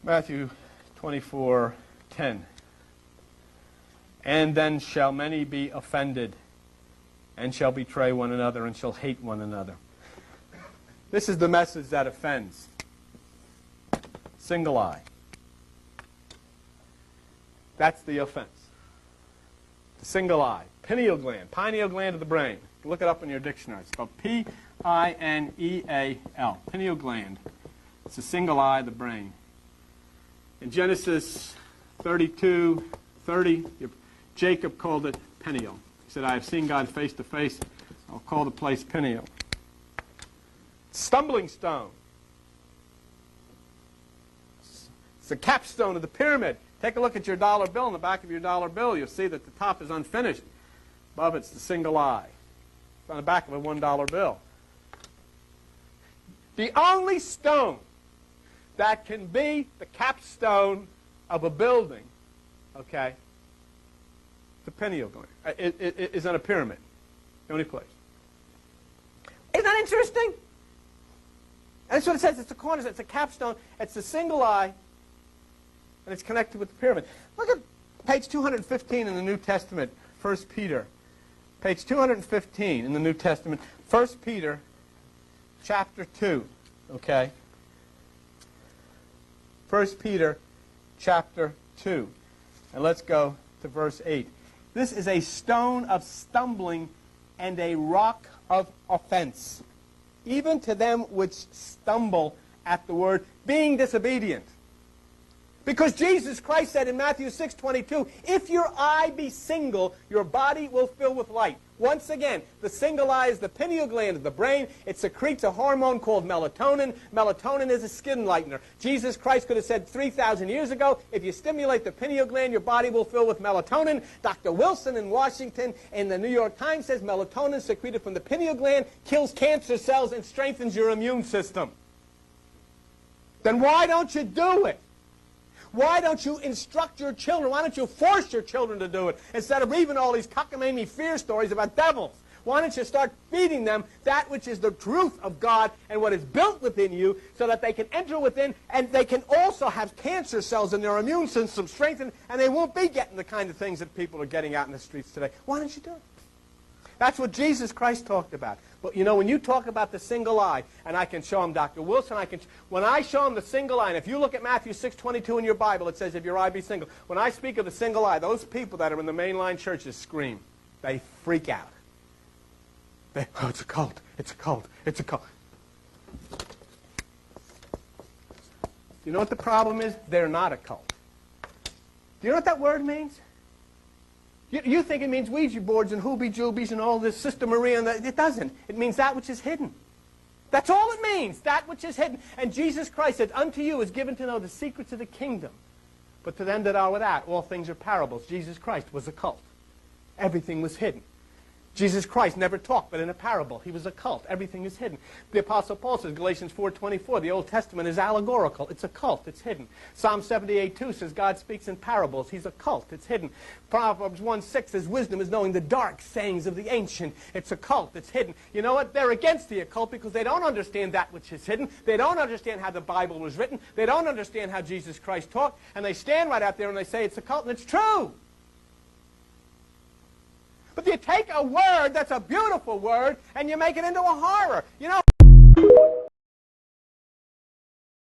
Matthew 24:10. And then shall many be offended, and shall betray one another, and shall hate one another. This is the message that offends. Single eye. That's the offense. The single eye. Pineal gland. Pineal gland of the brain. Look it up in your dictionary. It's spelled P-I-N-E-A-L. Pineal gland. It's the single eye of the brain. In Genesis 32:30, Jacob called it Peniel. He said, I have seen God face to face. I'll call the place Peniel. Stumbling stone. It's the capstone of the pyramid. Take a look at your dollar bill. In the back of your dollar bill, you'll see that the top is unfinished. Above it's the single eye. It's on the back of a $1 bill. The only stone that can be the capstone of a building, okay, the pineal gland, is on a pyramid. The only place. Isn't that interesting? And that's what it says. It's a cornerstone. It's a capstone. It's the single eye, and it's connected with the pyramid. Look at page 215 in the New Testament, 1 Peter. Page 215 in the New Testament, 1 Peter, chapter 2. Okay? 1 Peter, chapter 2. And let's go to verse 8. This is a stone of stumbling and a rock of offense, even to them which stumble at the word, being disobedient. Because Jesus Christ said in Matthew 6:22, if your eye be single, your body will fill with light. Once again, the single eye is the pineal gland of the brain. It secretes a hormone called melatonin. Melatonin is a skin lightener. Jesus Christ could have said 3,000 years ago, if you stimulate the pineal gland, your body will fill with melatonin. Dr. Wilson in Washington in the New York Times says melatonin secreted from the pineal gland kills cancer cells and strengthens your immune system. Then why don't you do it? Why don't you instruct your children? Why don't you force your children to do it instead of reading all these cockamamie fear stories about devils? Why don't you start feeding them that which is the truth of God and what is built within you so that they can enter within and they can also have cancer cells in their immune system strengthened and they won't be getting the kind of things that people are getting out in the streets today. Why don't you do it? That's what Jesus Christ talked about. But you know, when you talk about the single eye, and I can show them Dr. Wilson, when I show them the single eye, and if you look at Matthew 6:22 in your Bible, it says, if your eye be single. When I speak of the single eye, those people that are in the mainline churches scream. They freak out. Oh, it's a cult. It's a cult. It's a cult. You know what the problem is? They're not a cult. Do you know what that word means? You think it means Ouija boards and hoobie-joobies and all this, Sister Maria, and that. It doesn't. It means that which is hidden. That's all it means, that which is hidden. And Jesus Christ said, unto you is given to know the secrets of the kingdom. But to them that are without, all things are parables. Jesus Christ was a cult. Everything was hidden. Jesus Christ never talked, but in a parable. He was a cult. Everything is hidden. The Apostle Paul says, Galatians 4:24, the Old Testament is allegorical. It's a cult. It's hidden. Psalm 78:2 says God speaks in parables. He's a cult. It's hidden. Proverbs 1:6 says wisdom is knowing the dark sayings of the ancient. It's a cult. It's hidden. You know what? They're against the occult because they don't understand that which is hidden. They don't understand how the Bible was written. They don't understand how Jesus Christ talked. And they stand right out there and they say it's a cult, and it's true. But you take a word that's a beautiful word and you make it into a horror. You know.